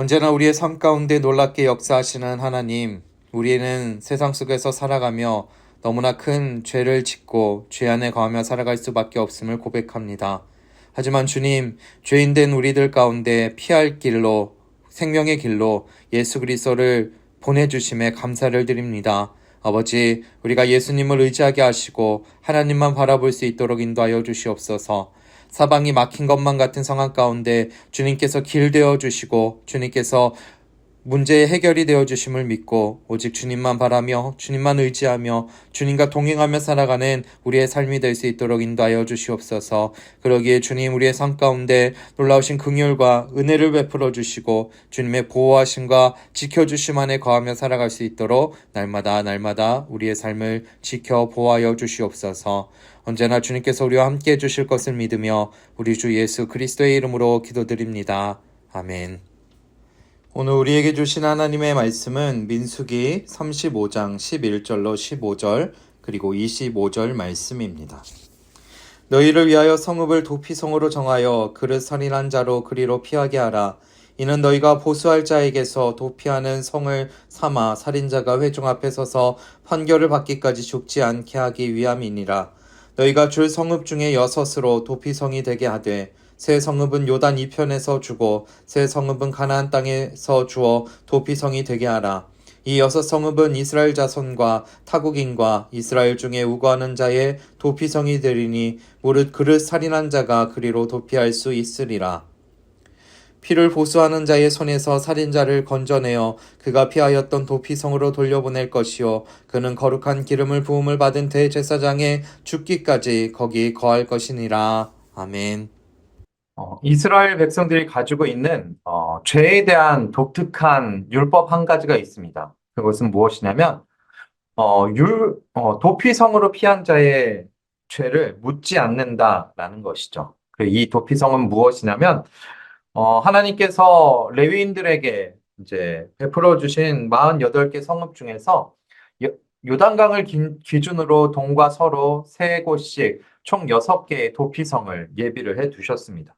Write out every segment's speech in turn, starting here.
언제나 우리의 삶 가운데 놀랍게 역사하시는 하나님, 우리는 세상 속에서 살아가며 너무나 큰 죄를 짓고 죄 안에 거하며 살아갈 수밖에 없음을 고백합니다. 하지만 주님, 죄인된 우리들 가운데 피할 길로, 생명의 길로 예수 그리스도를 보내주심에 감사를 드립니다. 아버지, 우리가 예수님을 의지하게 하시고 하나님만 바라볼 수 있도록 인도하여 주시옵소서. 사방이 막힌 것만 같은 상황 가운데 주님께서 길 되어 주시고 주님께서 문제의 해결이 되어 주심을 믿고 오직 주님만 바라며 주님만 의지하며 주님과 동행하며 살아가는 우리의 삶이 될 수 있도록 인도하여 주시옵소서. 그러기에 주님, 우리의 삶 가운데 놀라우신 긍휼과 은혜를 베풀어 주시고 주님의 보호하심과 지켜주심 안에 거하며 살아갈 수 있도록 날마다 우리의 삶을 지켜 보호하여 주시옵소서. 언제나 주님께서 우리와 함께 해주실 것을 믿으며 우리 주 예수 그리스도의 이름으로 기도드립니다. 아멘. 오늘 우리에게 주신 하나님의 말씀은 민수기 35장 11절로 15절 그리고 25절 말씀입니다. 너희를 위하여 성읍을 도피성으로 정하여 그릇 선인한 자로 그리로 피하게 하라. 이는 너희가 보수할 자에게서 도피하는 성을 삼아 살인자가 회중 앞에 서서 판결을 받기까지 죽지 않게 하기 위함이니라. 너희가 줄 성읍 중에 여섯으로 도피성이 되게 하되 새 성읍은 요단 이편에서 주고 새 성읍은 가나안 땅에서 주어 도피성이 되게 하라. 이 여섯 성읍은 이스라엘 자손과 타국인과 이스라엘 중에 우거하는 자의 도피성이 되리니 무릇 그릇 살인한 자가 그리로 도피할 수 있으리라. 피를 보수하는 자의 손에서 살인자를 건져내어 그가 피하였던 도피성으로 돌려보낼 것이요 그는 거룩한 기름을 부음을 받은 대제사장의 죽기까지 거기 거할 것이니라. 아멘. 이스라엘 백성들이 가지고 있는 죄에 대한 독특한 율법 한 가지가 있습니다. 그것은 무엇이냐면 도피성으로 피한 자의 죄를 묻지 않는다라는 것이죠. 이 도피성은 무엇이냐면 하나님께서 레위인들에게 이제 베풀어 주신 48개 성읍 중에서 요- 요단강을 기준으로 동과 서로 세 곳씩 총 6개의 도피성을 예비를 해 두셨습니다.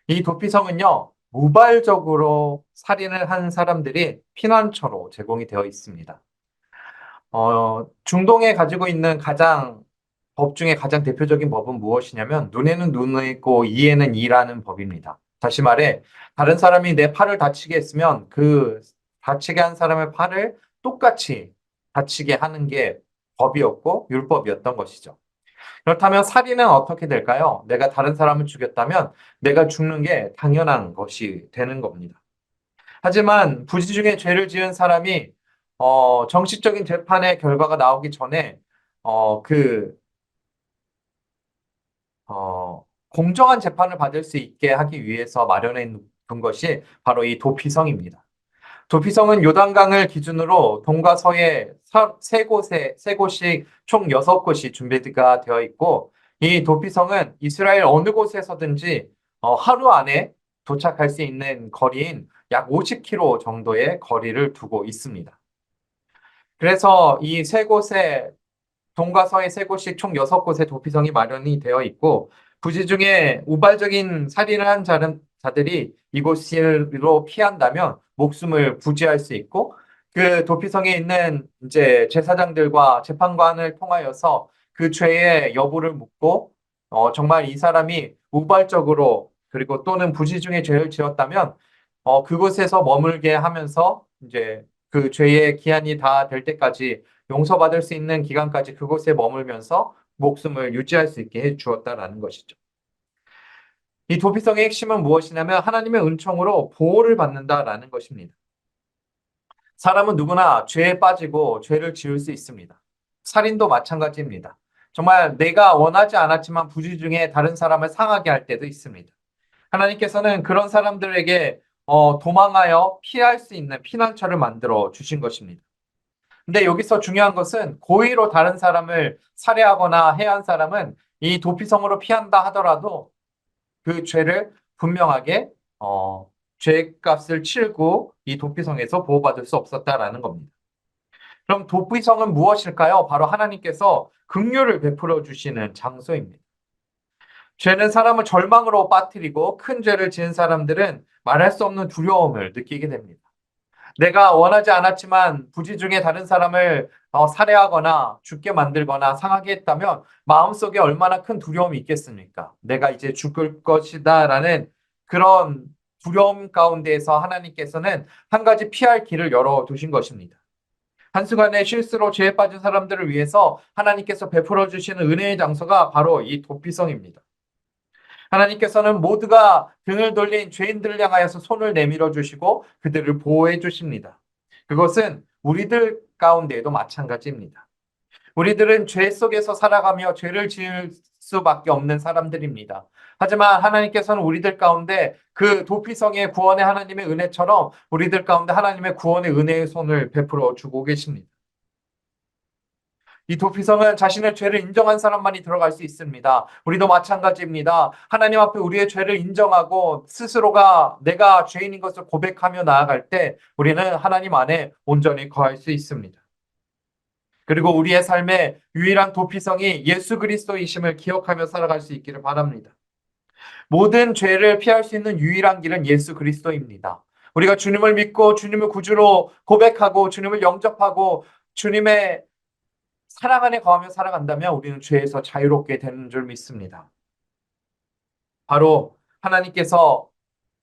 이 도피성은요, 우발적으로 살인을 한 사람들이 피난처로 제공이 되어 있습니다. 중동에 가지고 있는 법 중에 가장 대표적인 법은 무엇이냐면, 눈에는 눈이 있고 이에는 이라는 법입니다. 다시 말해, 다른 사람이 내 팔을 다치게 했으면 그 다치게 한 사람의 팔을 똑같이 다치게 하는 게 법이었고, 율법이었던 것이죠. 그렇다면 살인은 어떻게 될까요? 내가 다른 사람을 죽였다면 내가 죽는 게 당연한 것이 되는 겁니다. 하지만 부지 중에 죄를 지은 사람이 정식적인 재판의 결과가 나오기 전에 그 공정한 재판을 받을 수 있게 하기 위해서 마련해 둔 것이 바로 이 도피성입니다. 도피성은 요단강을 기준으로 동과 서에 세 곳씩 총 6곳이 준비가 되어 있고, 이 도피성은 이스라엘 어느 곳에서든지 하루 안에 도착할 수 있는 거리인 약 50km 정도의 거리를 두고 있습니다. 그래서 이 세 곳에 동과 서의 세 곳씩 총 6곳의 도피성이 마련이 되어 있고, 부지 중에 우발적인 살인을 한 자들이 이곳으로 피한다면 목숨을 부지할 수 있고, 그 도피성에 있는 이제 제사장들과 재판관을 통하여서 그 죄의 여부를 묻고, 정말 이 사람이 우발적으로 그리고 또는 부지 중에 죄를 지었다면, 그곳에서 머물게 하면서 이제 그 죄의 기한이 다 될 때까지 용서받을 수 있는 기간까지 그곳에 머물면서 목숨을 유지할 수 있게 해 주었다라는 것이죠. 이 도피성의 핵심은 무엇이냐면 하나님의 은총으로 보호를 받는다라는 것입니다. 사람은 누구나 죄에 빠지고 죄를 지을 수 있습니다. 살인도 마찬가지입니다. 정말 내가 원하지 않았지만 부지 중에 다른 사람을 상하게 할 때도 있습니다. 하나님께서는 그런 사람들에게 도망하여 피할 수 있는 피난처를 만들어 주신 것입니다. 근데 여기서 중요한 것은 고의로 다른 사람을 살해하거나 해한 사람은 이 도피성으로 피한다 하더라도 그 죄를 분명하게 죄값을 치르고 이 도피성에서 보호받을 수 없었다라는 겁니다. 그럼 도피성은 무엇일까요? 바로 하나님께서 긍휼을 베풀어 주시는 장소입니다. 죄는 사람을 절망으로 빠뜨리고 큰 죄를 지은 사람들은 말할 수 없는 두려움을 느끼게 됩니다. 내가 원하지 않았지만 부지 중에 다른 사람을 살해하거나 죽게 만들거나 상하게 했다면 마음속에 얼마나 큰 두려움이 있겠습니까? 내가 이제 죽을 것이다라는 그런 두려움 가운데에서 하나님께서는 한 가지 피할 길을 열어두신 것입니다. 한순간의 실수로 죄에 빠진 사람들을 위해서 하나님께서 베풀어 주시는 은혜의 장소가 바로 이 도피성입니다. 하나님께서는 모두가 등을 돌린 죄인들을 향하여서 손을 내밀어 주시고 그들을 보호해 주십니다. 그것은 우리들 가운데에도 마찬가지입니다. 우리들은 죄 속에서 살아가며 죄를 지을 수밖에 없는 사람들입니다. 하지만 하나님께서는 우리들 가운데 그 도피성의 구원의 하나님의 은혜처럼 우리들 가운데 하나님의 구원의 은혜의 손을 베풀어 주고 계십니다. 이 도피성은 자신의 죄를 인정한 사람만이 들어갈 수 있습니다. 우리도 마찬가지입니다. 하나님 앞에 우리의 죄를 인정하고 스스로가 내가 죄인인 것을 고백하며 나아갈 때 우리는 하나님 안에 온전히 거할 수 있습니다. 그리고 우리의 삶의 유일한 도피성이 예수 그리스도이심을 기억하며 살아갈 수 있기를 바랍니다. 모든 죄를 피할 수 있는 유일한 길은 예수 그리스도입니다. 우리가 주님을 믿고 주님을 구주로 고백하고 주님을 영접하고 주님의 사랑 안에 거하며 살아간다면 우리는 죄에서 자유롭게 되는 줄 믿습니다. 바로 하나님께서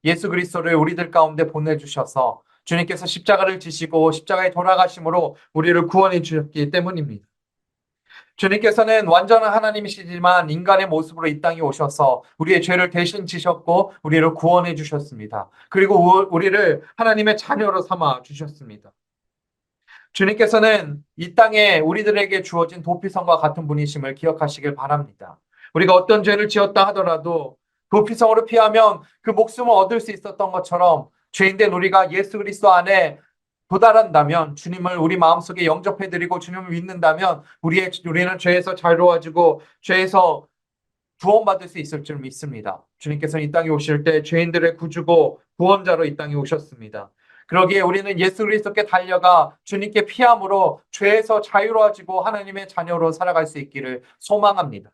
예수 그리스도를 우리들 가운데 보내주셔서 주님께서 십자가를 지시고 십자가에 돌아가심으로 우리를 구원해 주셨기 때문입니다. 주님께서는 완전한 하나님이시지만 인간의 모습으로 이 땅에 오셔서 우리의 죄를 대신 지셨고 우리를 구원해 주셨습니다. 그리고 우리를 하나님의 자녀로 삼아 주셨습니다. 주님께서는 이 땅에 우리들에게 주어진 도피성과 같은 분이심을 기억하시길 바랍니다. 우리가 어떤 죄를 지었다 하더라도 도피성으로 피하면 그 목숨을 얻을 수 있었던 것처럼 죄인된 우리가 예수 그리스도 안에 도달한다면 주님을 우리 마음속에 영접해드리고 주님을 믿는다면 우리는 죄에서 자유로워지고 죄에서 구원받을 수 있을 줄 믿습니다. 주님께서는 이 땅에 오실 때 죄인들의 구주고 구원자로 이 땅에 오셨습니다. 그러기에 우리는 예수 그리스도께 달려가 주님께 피함으로 죄에서 자유로워지고 하나님의 자녀로 살아갈 수 있기를 소망합니다.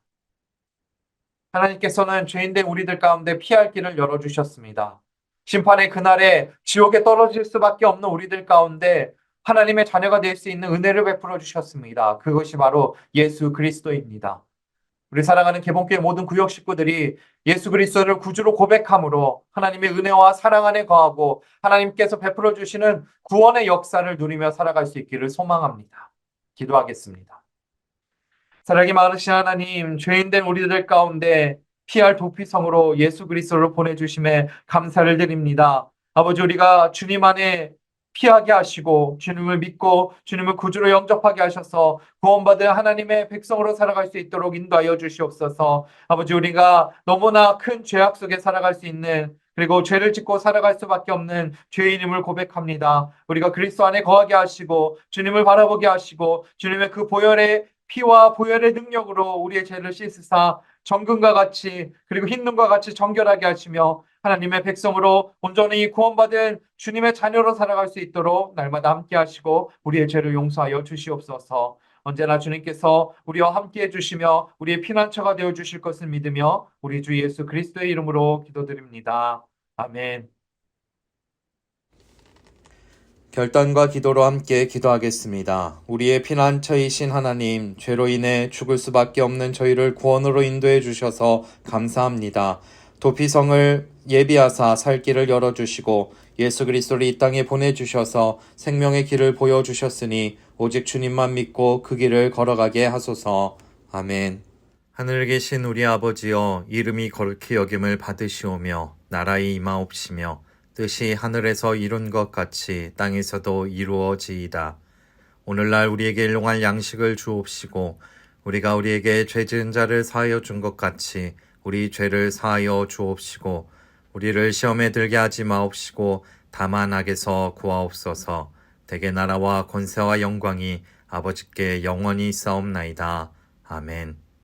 하나님께서는 죄인된 우리들 가운데 피할 길을 열어주셨습니다. 심판의 그날에 지옥에 떨어질 수밖에 없는 우리들 가운데 하나님의 자녀가 될 수 있는 은혜를 베풀어 주셨습니다. 그것이 바로 예수 그리스도입니다. 우리 사랑하는 개봉교회 모든 구역 식구들이 예수 그리스도를 구주로 고백함으로 하나님의 은혜와 사랑 안에 거하고 하나님께서 베풀어 주시는 구원의 역사를 누리며 살아갈 수 있기를 소망합니다. 기도하겠습니다. 사랑이 많으신 하나님, 죄인된 우리들 가운데 피할 도피성으로 예수 그리스도를 보내주심에 감사를 드립니다. 아버지, 우리가 주님 안에 피하게 하시고 주님을 믿고 주님을 구주로 영접하게 하셔서 구원받은 하나님의 백성으로 살아갈 수 있도록 인도하여 주시옵소서. 아버지, 우리가 너무나 큰 죄악 속에 살아갈 수 있는 그리고 죄를 짓고 살아갈 수밖에 없는 죄인임을 고백합니다. 우리가 그리스도 안에 거하게 하시고 주님을 바라보게 하시고 주님의 그 보혈의 피와 보혈의 능력으로 우리의 죄를 씻으사 정금과 같이 그리고 흰눈과 같이 정결하게 하시며 하나님의 백성으로 온전히 구원받은 주님의 자녀로 살아갈 수 있도록 날마다 함께 하시고 우리의 죄를 용서하여 주시옵소서. 언제나 주님께서 우리와 함께 해주시며 우리의 피난처가 되어 주실 것을 믿으며 우리 주 예수 그리스도의 이름으로 기도드립니다. 아멘. 결단과 기도로 함께 기도하겠습니다. 우리의 피난처이신 하나님, 죄로 인해 죽을 수밖에 없는 저희를 구원으로 인도해 주셔서 감사합니다. 도피성을 예비하사 살 길을 열어주시고 예수 그리스도를 이 땅에 보내주셔서 생명의 길을 보여주셨으니 오직 주님만 믿고 그 길을 걸어가게 하소서. 아멘. 하늘에 계신 우리 아버지여, 이름이 거룩히 여김을 받으시오며 나라의 임하옵시며 뜻이 하늘에서 이룬 것 같이 땅에서도 이루어지이다. 오늘날 우리에게 일용할 양식을 주옵시고 우리가 우리에게 죄 지은 자를 사하여 준 것 같이 우리 죄를 사하여 주옵시고 우리를 시험에 들게 하지 마옵시고 다만 악에서 구하옵소서. 대개 나라와 권세와 영광이 아버지께 영원히 있사옵나이다. 아멘.